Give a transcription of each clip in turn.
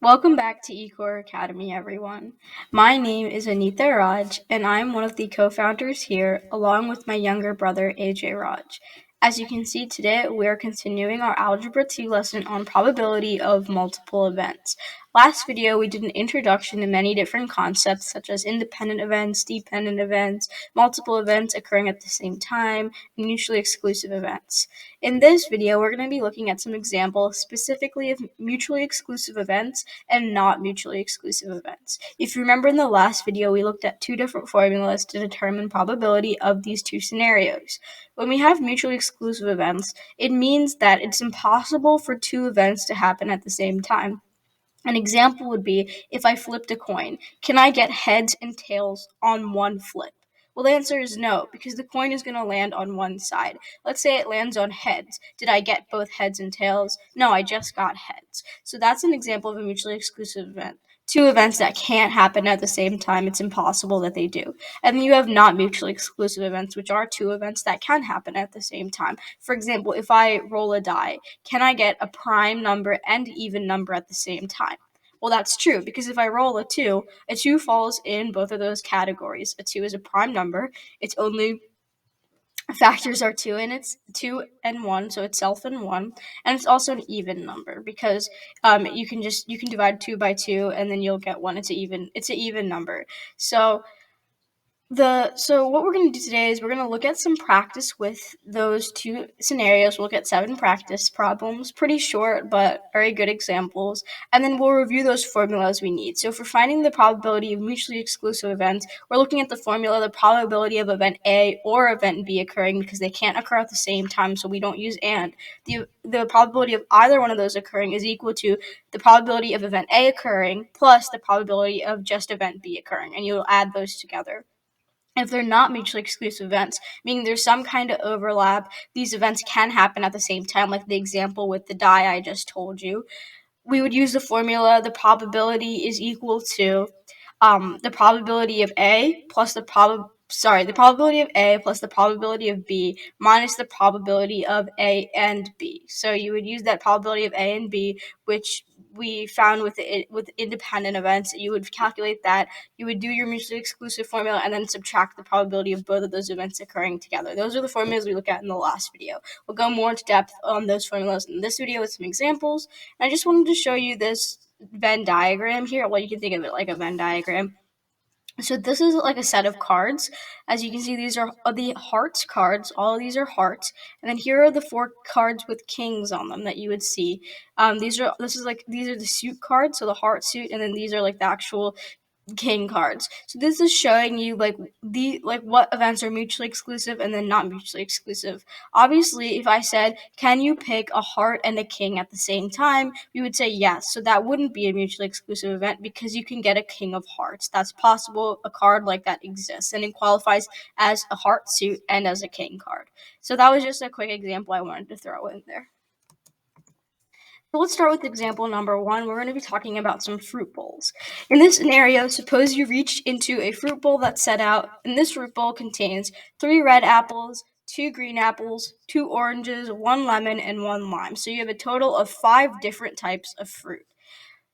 Welcome back to eCoreAcademy, everyone. My name is Anita Raj, and I'm one of the co-founders here, along with my younger brother, AJ Raj. As you can see today, we are continuing our Algebra 2 lesson on probability of multiple events. Last video, we did an introduction to many different concepts, such as independent events, dependent events, multiple events occurring at the same time, and mutually exclusive events. In this video, we're going to be looking at some examples specifically of mutually exclusive events and not mutually exclusive events. If you remember in the last video, we looked at two different formulas to determine probability of these two scenarios. When we have mutually exclusive events, it means that it's impossible for two events to happen at the same time. An example would be if I flipped a coin, can I get heads and tails on one flip? Well, the answer is no, because the coin is going to land on one side. Let's say it lands on heads. Did I get both heads and tails? No, I just got heads. So that's an example of a mutually exclusive event. Two events that can't happen at the same time, it's impossible that they do. And then you have not mutually exclusive events, which are two events that can happen at the same time. For example, if I roll a die, can I get a prime number and even number at the same time? Well, that's true, because if I roll a 2 falls in both of those categories. A 2 is a prime number. Its only factors are 2, and it's 2 and 1, so itself and 1. And it's also an even number, because you can divide 2 by 2, and then you'll get 1. It's an even number. So what we're going to do today is we're going to look at some practice with those two scenarios. We'll look at 7 practice problems, pretty short but very good examples, and then we'll review those formulas we need. So for finding the probability of mutually exclusive events, we're looking at the formula, the probability of event A or event B occurring, because they can't occur at the same time, so we don't use and. The probability of either one of those occurring is equal to the probability of event A occurring plus the probability of just event B occurring, and you'll add those together. If they're not mutually exclusive events, meaning there's some kind of overlap, these events can happen at the same time, like the example with the die I just told you. We would use the formula, the probability is equal to the probability of A plus the probability of A plus the probability of B minus the probability of A and B. So you would use that probability of A and B, which we found with independent events. You would calculate that. You would do your mutually exclusive formula and then subtract the probability of both of those events occurring together. Those are the formulas we looked at in the last video. We'll go more into depth on those formulas in this video with some examples. And I just wanted to show you this Venn diagram here. Well, you can think of it like a Venn diagram. So this is like a set of cards. As you can see, these are the hearts cards. All of these are hearts. And then here are the 4 cards with kings on them that you would see. These are the suit cards, so the heart suit, and then these are like the actual king cards. So this is showing you what events are mutually exclusive and then not mutually exclusive. Obviously, if I said, can you pick a heart and a king at the same time, we would say yes. So that wouldn't be a mutually exclusive event, because you can get a king of hearts. That's possible. A card like that exists, and it qualifies as a heart suit and as a king card. So that was just a quick example I wanted to throw in there. So let's start with example number 1. We're going to be talking about some fruit bowls. In this scenario, suppose you reach into a fruit bowl that's set out, and this fruit bowl contains 3 red apples, 2 green apples, 2 oranges, 1 lemon, and 1 lime. So you have a total of 5 different types of fruit.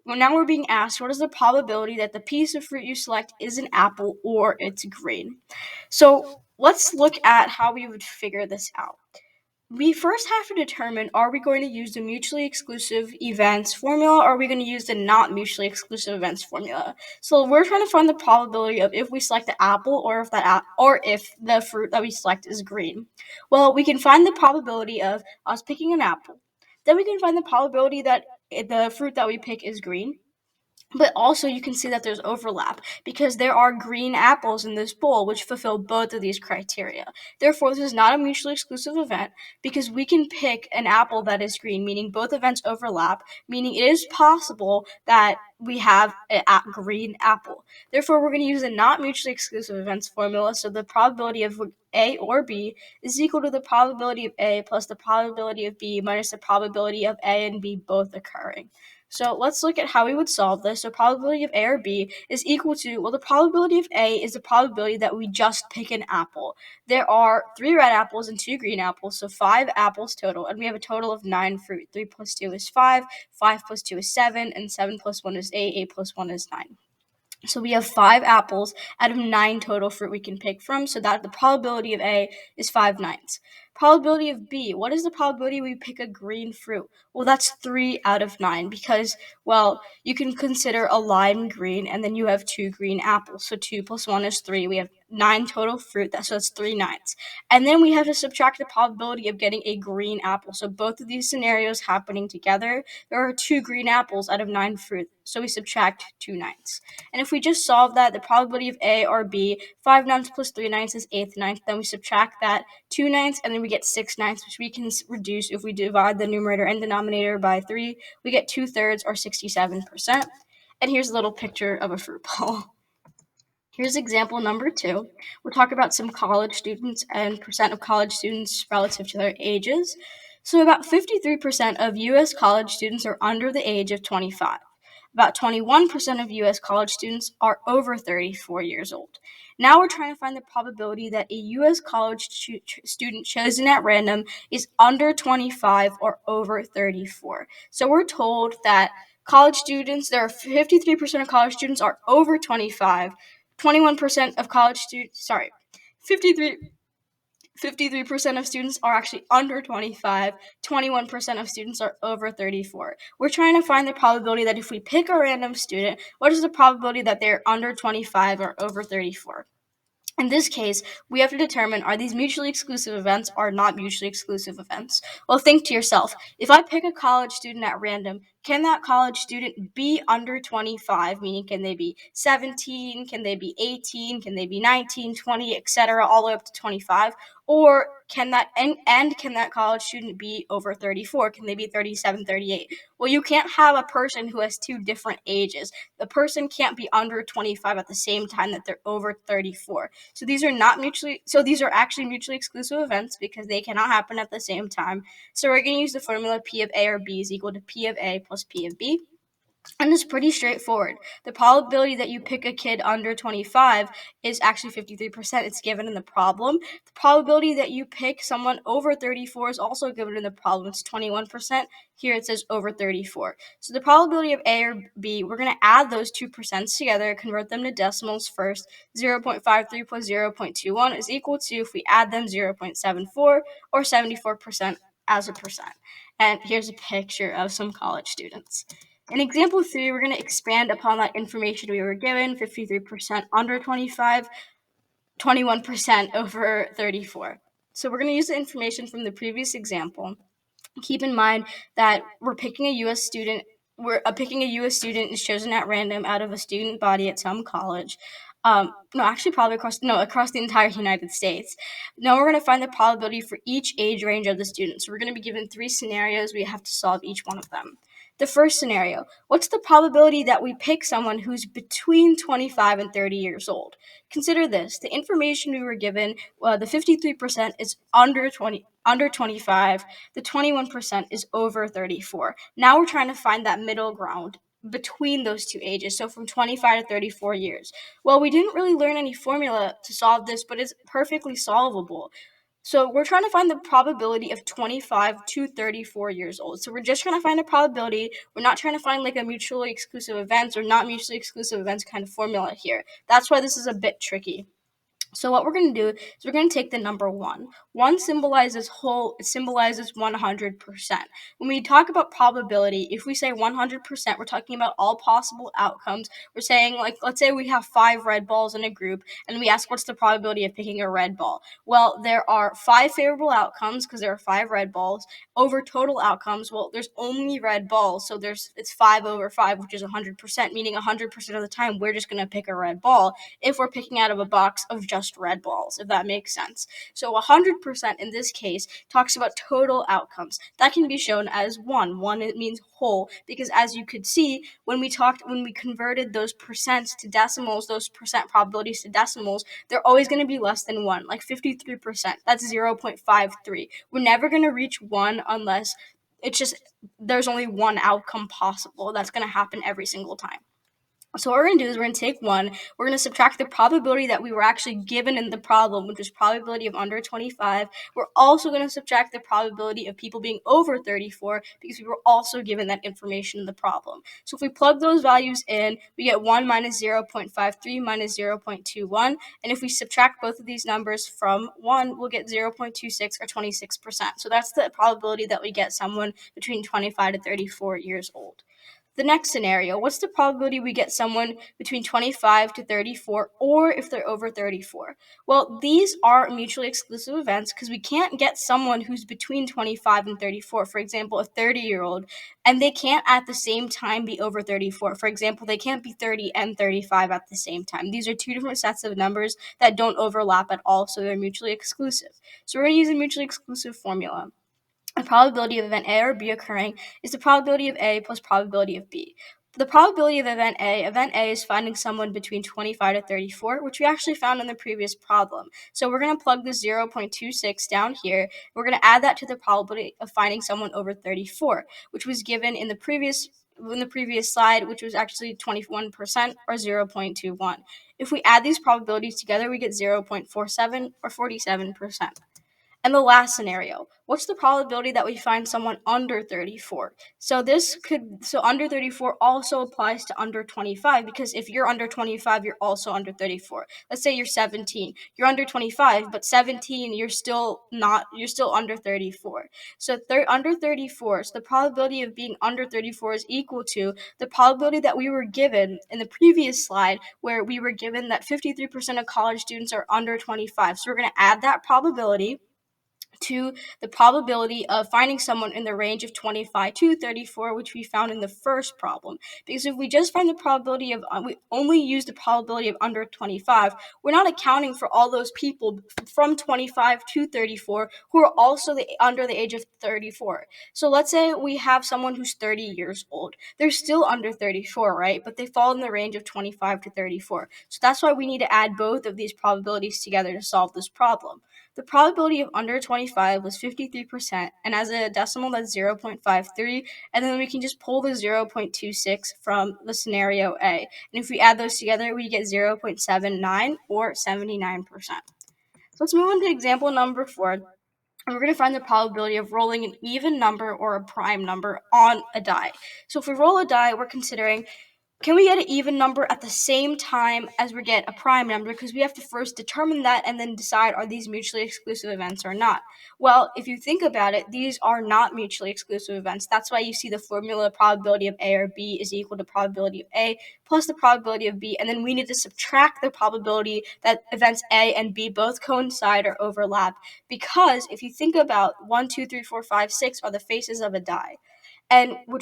Well, now we're being asked, what is the probability that the piece of fruit you select is an apple or it's green? So let's look at how we would figure this out. We first have to determine, are we going to use the mutually exclusive events formula, or are we going to use the not mutually exclusive events formula? So we're trying to find the probability of if we select the apple or if the fruit that we select is green. Well, we can find the probability of us picking an apple. Then we can find the probability that the fruit that we pick is green. But also you can see that there's overlap, because there are green apples in this bowl which fulfill both of these criteria. Therefore, this is not a mutually exclusive event, because we can pick an apple that is green, meaning both events overlap, meaning it is possible that we have a green apple. Therefore, we're going to use a not mutually exclusive events formula, so the probability of A or B is equal to the probability of A plus the probability of B minus the probability of A and B both occurring. So let's look at how we would solve this. So probability of A or B is equal to, well, the probability of A is the probability that we just pick an apple. There are 3 red apples and 2 green apples, so 5 apples total, and we have a total of 9 fruit. 3 plus 2 is 5, 5 plus 2 is 7, and 7 plus 1 is 8, 8 plus 1 is 9. So we have 5 apples out of 9 total fruit we can pick from, so that the probability of A is 5/9. Probability of B, what is the probability we pick a green fruit? Well, that's 3 out of 9 because, well, you can consider a lime green and then you have 2 green apples. So 2 plus 1 is 3. We have 9 total fruit, so that's 3/9. And then we have to subtract the probability of getting a green apple. So both of these scenarios happening together, there are 2 green apples out of 9 fruit. So we subtract 2/9. And if we just solve that, the probability of A or B, 5/9 plus 3/9 is 8/9. Then we subtract that 2/9, and then we get 6/9, which we can reduce if we divide the numerator and denominator by 3. We get 2/3 or 67%. And here's a little picture of a fruit bowl. Here's example number 2. We'll talk about some college students and percent of college students relative to their ages. So about 53% of U.S. college students are under the age of 25. About 21% of U.S. college students are over 34 years old. Now we're trying to find the probability that a U.S. college student chosen at random is under 25 or over 34. So we're told that college students, there are 53% of college students are over 25, 21% of college students, 53% of students are actually under 25, 21% of students are over 34. We're trying to find the probability that if we pick a random student, what is the probability that they're under 25 or over 34? In this case, we have to determine, are these mutually exclusive events or not mutually exclusive events? Well, think to yourself, if I pick a college student at random, can that college student be under 25, meaning can they be 17, can they be 18, can they be 19, 20, etc., all the way up to 25? Or can that can that college student be over 34? Can they be 37, 38? Well, you can't have a person who has 2 different ages. The person can't be under 25 at the same time that they're over 34. So these are actually mutually exclusive events because they cannot happen at the same time. So we're going to use the formula P of A or B is equal to P of A plus P of B. And it's pretty straightforward. The probability that you pick a kid under 25 is actually 53%. It's given in the problem. The probability that you pick someone over 34 is also given in the problem. It's 21%. Here it says over 34. So the probability of A or B, we're going to add those 2% together, convert them to decimals first. 0.53 plus 0.21 is equal to, if we add them, 0.74 or 74% as a percent. And here's a picture of some college students. In example 3, we're going to expand upon that information we were given, 53% under 25, 21% over 34. So we're going to use the information from the previous example. Keep in mind that we're picking a U.S. student. Picking a U.S. student is chosen at random out of a student body at some college. Across the entire United States. Now we're going to find the probability for each age range of the student. So we're going to be given 3 scenarios. We have to solve each one of them. The first scenario, what's the probability that we pick someone who's between 25 and 30 years old? Consider this. The information we were given, the 53% is under 25, the 21% is over 34. Now we're trying to find that middle ground between those 2 ages, so from 25 to 34 years. Well, we didn't really learn any formula to solve this, but it's perfectly solvable. So we're trying to find the probability of 25 to 34 years old. So we're just trying to find a probability. We're not trying to find like a mutually exclusive events or not mutually exclusive events kind of formula here. That's why this is a bit tricky. So what we're going to do is we're going to take the number 1. 1 symbolizes whole, it symbolizes 100%. When we talk about probability, if we say 100%, we're talking about all possible outcomes. We're saying, like, let's say we have 5 red balls in a group, and we ask what's the probability of picking a red ball. Well, there are 5 favorable outcomes because there are 5 red balls. Over total outcomes, well, there's only red balls, so it's 5 over 5, which is 100%, meaning 100% of the time we're just going to pick a red ball if we're picking out of a box of just red balls, if that makes sense. So 100% in this case talks about total outcomes. That can be shown as 1. 1, it means whole, because as you could see, when we converted those percents to decimals, those percent probabilities to decimals, they're always going to be less than 1, like 53%. That's 0.53. We're never going to reach 1 unless it's just there's only one outcome possible that's going to happen every single time. So what we're going to do is we're going to take 1, we're going to subtract the probability that we were actually given in the problem, which is probability of under 25. We're also going to subtract the probability of people being over 34 because we were also given that information in the problem. So if we plug those values in, we get 1 minus 0.53 minus 0.21. And if we subtract both of these numbers from 1, we'll get 0.26 or 26%. So that's the probability that we get someone between 25 to 34 years old. The next scenario, what's the probability we get someone between 25 to 34, or if they're over 34? Well, these are mutually exclusive events because we can't get someone who's between 25 and 34, for example, a 30-year-old, and they can't at the same time be over 34. For example, they can't be 30 and 35 at the same time. These are two different sets of numbers that don't overlap at all, so they're mutually exclusive. So we're going to use a mutually exclusive formula. The probability of event A or B occurring is the probability of A plus probability of B. The probability of event A is finding someone between 25 to 34, which we actually found in the previous problem. So we're going to plug the 0.26 down here. We're going to add that to the probability of finding someone over 34, which was given in the previous slide, which was actually 21% or 0.21. If we add these probabilities together, we get 0.47 or 47%. And the last scenario, what's the probability that we find someone under 34? So under 34 also applies to under 25, because if you're under 25, you're also under 34. Let's say you're 17. You're under 25, but 17, you're still under 34. So under 34, so the probability of being under 34 is equal to the probability that we were given in the previous slide, where we were given that 53% of college students are under 25. So we're going to add that probability to the probability of finding someone in the range of 25 to 34, which we found in the first problem. Because if we just find the probability of, we only use the probability of under 25, we're not accounting for all those people from 25 to 34 who are also under the age of 34. So let's say we have someone who's 30 years old. They're still under 34, right? But they fall in the range of 25 to 34. So that's why we need to add both of these probabilities together to solve this problem. The probability of under 25 was 53%, and as a decimal, that's 0.53, and then we can just pull the 0.26 from the scenario A. And if we add those together, we get 0.79 or 79%. So let's move on to example number 4. And we're going to find the probability of rolling an even number or a prime number on a die. So if we roll a die, we're considering, can we get an even number at the same time as we get a prime number? Because we have to first determine that and then decide, are these mutually exclusive events or not? Well, if you think about it, these are not mutually exclusive events. That's why you see the formula probability of A or B is equal to probability of A plus the probability of B. And then we need to subtract the probability that events A and B both coincide or overlap. Because if you think about 1, 2, 3, 4, 5, 6 are the faces of a die. And we're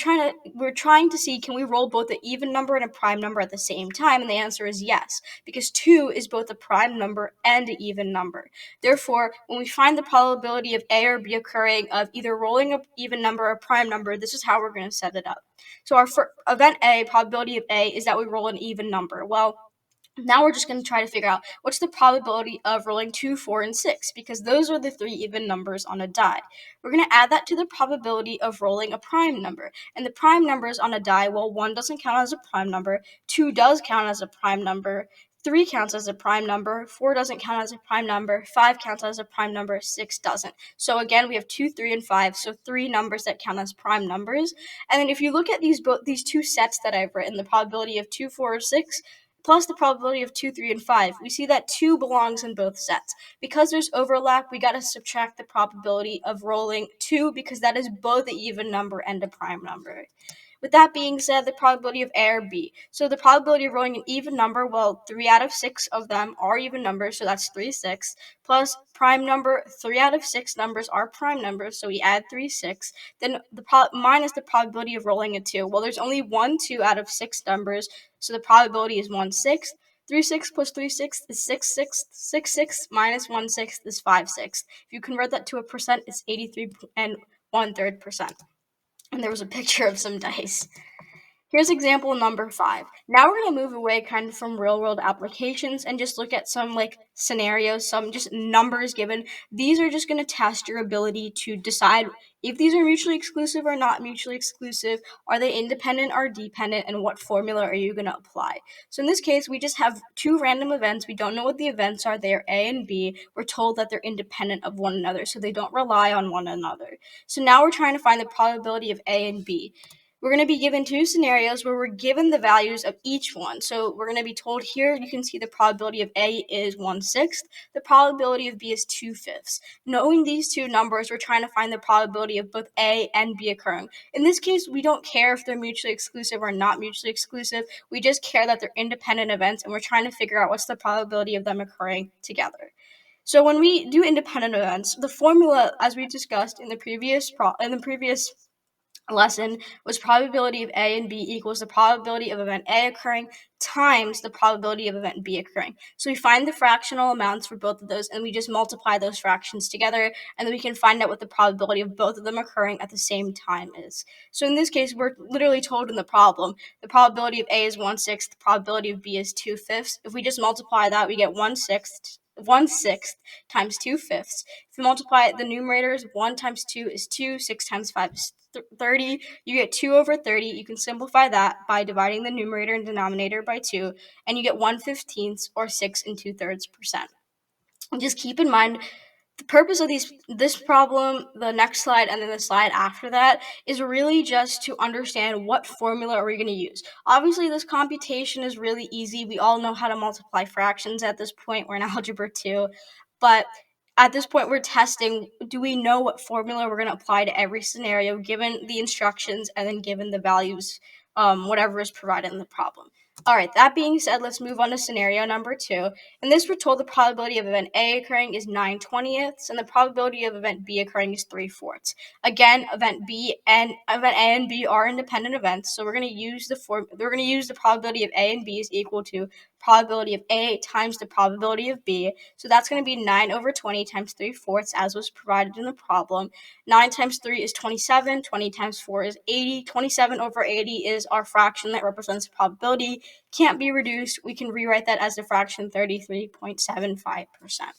trying to see, can we roll both an even number and a prime number at the same time? And the answer is yes, because 2 is both a prime number and an even number. Therefore, when we find the probability of A or B occurring of either rolling an even number or a prime number, this is how we're going to set it up. So our event A, probability of A, is that we roll an even number. Well, now we're just going to try to figure out what's the probability of rolling 2, 4, and 6, because those are the 3 even numbers on a die. We're going to add that to the probability of rolling a prime number. And the prime numbers on a die, well, 1 doesn't count as a prime number, 2 does count as a prime number, 3 counts as a prime number, 4 doesn't count as a prime number, 5 counts as a prime number, 6 doesn't. So again, we have 2, 3, and 5, so 3 numbers that count as prime numbers. And then if you look at these two sets that I've written, the probability of 2, 4, or 6, plus the probability of 2, 3, and 5, we see that 2 belongs in both sets. Because there's overlap, we got to subtract the probability of rolling 2, because that is both an even number and a prime number. With that being said, the probability of A or B. So the probability of rolling an even number, well, 3 out of 6 of them are even numbers, so that's 3, 6, plus prime number, 3 out of 6 numbers are prime numbers, so we add 3, 6, then minus the probability of rolling a 2. Well, there's only 1 2 out of 6 numbers, so the probability is 1/6. 3 6 plus 3 6 is 6 6. 6 6 minus 1/6 is 5 6. If you convert that to a percent, it's 83 and 1/3%. And there was a picture of some dice. Here's example number 5. Now we're going to move away kind of from real world applications and just look at some scenarios, some just numbers given. These are just going to test your ability to decide if these are mutually exclusive or not mutually exclusive. Are they independent or dependent, and what formula are you going to apply? So in this case, we just have two random events. We don't know what the events are. They are A and B. We're told that they're independent of one another, so they don't rely on one another. So now we're trying to find the probability of A and B. We're going to be given two scenarios where we're given the values of each one. So we're going to be told here, you can see the probability of A is 1/6. The probability of B is 2/5. Knowing these two numbers, we're trying to find the probability of both A and B occurring. In this case, we don't care if they're mutually exclusive or not mutually exclusive. We just care that they're independent events, and we're trying to figure out what's the probability of them occurring together. So when we do independent events, the formula, as we discussed in the previous lesson, was probability of A and B equals the probability of event A occurring times the probability of event B occurring. So we find the fractional amounts for both of those, and we just multiply those fractions together, and then we can find out what the probability of both of them occurring at the same time is. So in this case, we're literally told in the problem, the probability of A is 1/6, the probability of B is 2/5. If we just multiply that, we get 1/6 times 2/5. If you multiply the numerators, 1 times 2 is 2, 6 times 5 is 30. You get 2 over 30. You can simplify that by dividing the numerator and denominator by 2, and you get 1/15 or 6 2/3%. And just keep in mind, the purpose of this problem, the next slide, and then the slide after that is really just to understand what formula are we going to use. Obviously, this computation is really easy. We all know how to multiply fractions at this point. We're in algebra 2, but at this point, we're testing, do we know what formula we're going to apply to every scenario given the instructions and then given the values, whatever is provided in the problem. All right, that being said, let's move on to scenario number 2. In this, we're told the probability of event A occurring is 9/20, and the probability of event B occurring is 3/4. Again, event A and B are independent events, so we're going to use the probability of A and B is equal to probability of A times the probability of B. So that's going to be 9/20 times 3/4, as was provided in the problem. 9 times 3 is 27. 20 times 4 is 80. 27/80 is our fraction that represents the probability. Can't be reduced. We can rewrite that as the fraction 33.75%.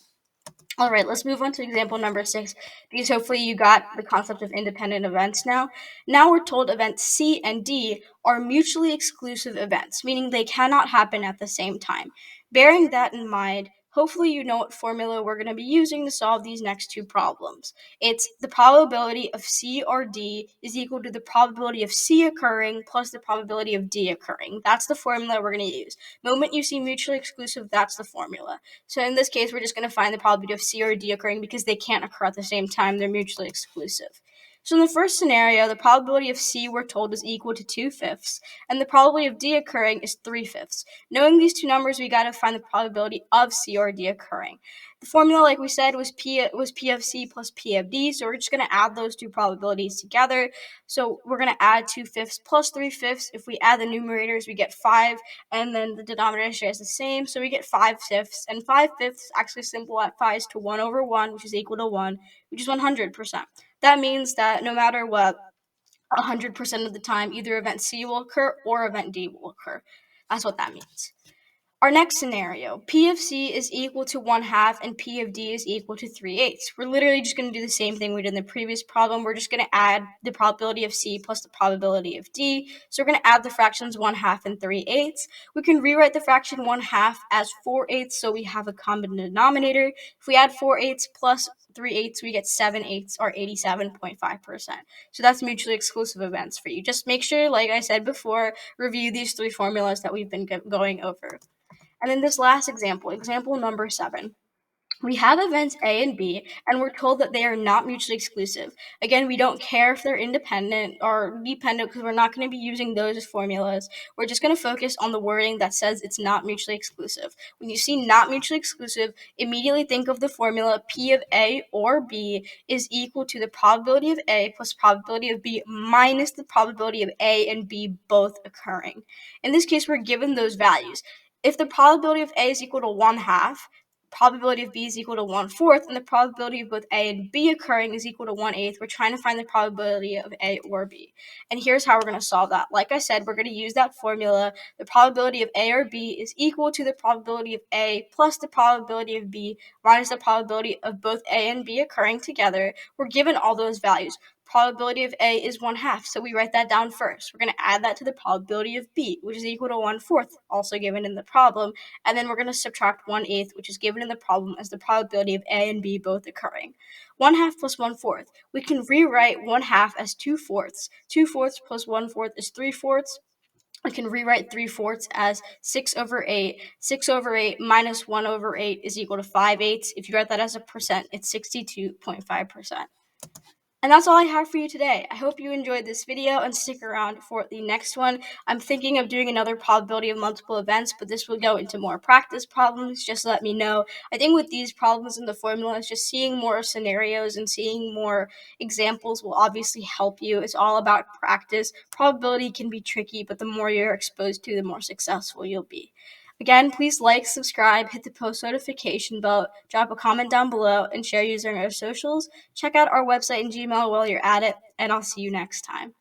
All right, let's move on to example number 6, because hopefully you got the concept of independent events now. Now we're told events C and D are mutually exclusive events, meaning they cannot happen at the same time. Bearing that in mind, hopefully you know what formula we're going to be using to solve these next two problems. It's the probability of C or D is equal to the probability of C occurring plus the probability of D occurring. That's the formula we're going to use. The moment you see mutually exclusive, that's the formula. So in this case, we're just going to find the probability of C or D occurring because they can't occur at the same time. They're mutually exclusive. So in the first scenario, the probability of C, we're told, is equal to 2/5, and the probability of D occurring is 3/5. Knowing these two numbers, we got to find the probability of C or D occurring. The formula, like we said, was P of C plus P of D, so we're just going to add those two probabilities together. So we're going to add 2/5 plus 3/5. If we add the numerators, we get 5, and then the denominator stays the same, so we get 5/5, and 5/5 actually simplifies to 1/1, which is equal to 1, which is 100%. That means that no matter what, 100% of the time, either event C will occur or event D will occur. That's what that means. Our next scenario, P of C is equal to 1/2 and P of D is equal to 3/8. We're literally just going to do the same thing we did in the previous problem. We're just going to add the probability of C plus the probability of D. So we're going to add the fractions 1/2 and 3/8. We can rewrite the fraction 1/2 as 4/8, so we have a common denominator. If we add 4/8 plus 3/8, we get 7/8 or 87.5%. So that's mutually exclusive events for you. Just make sure, like I said before, review these three formulas that we've been going over. And in this last example, example number 7, we have events A and B, and we're told that they are not mutually exclusive. Again, we don't care if they're independent or dependent because we're not going to be using those as formulas. We're just going to focus on the wording that says it's not mutually exclusive. When you see not mutually exclusive, immediately think of the formula P of A or B is equal to the probability of A plus probability of B minus the probability of A and B both occurring. In this case, we're given those values. If the probability of A is equal to 1/2, probability of B is equal to 1/4, and the probability of both A and B occurring is equal to 1/8. We're trying to find the probability of A or B. And here's how we're going to solve that. Like I said, we're going to use that formula. The probability of A or B is equal to the probability of A plus the probability of B minus the probability of both A and B occurring together. We're given all those values. Probability of A is 1/2, so we write that down first. We're going to add that to the probability of B, which is equal to 1/4, also given in the problem, and then we're going to subtract 1/8, which is given in the problem as the probability of A and B both occurring. 1/2 plus 1/4. We can rewrite 1/2 as 2/4. 2/4 plus 1/4 is 3/4. We can rewrite 3/4 as 6/8. 6/8 minus 1/8 is equal to 5/8. If you write that as a percent, it's 62.5%. And that's all I have for you today. I hope you enjoyed this video and stick around for the next one. I'm thinking of doing another probability of multiple events, but this will go into more practice problems. Just let me know. I think with these problems in the formulas, just seeing more scenarios and seeing more examples will obviously help you. It's all about practice. Probability can be tricky, but the more you're exposed to, the more successful you'll be. Again, please like, subscribe, hit the post notification bell, drop a comment down below, and share using our socials. Check out our website and Gmail while you're at it, and I'll see you next time.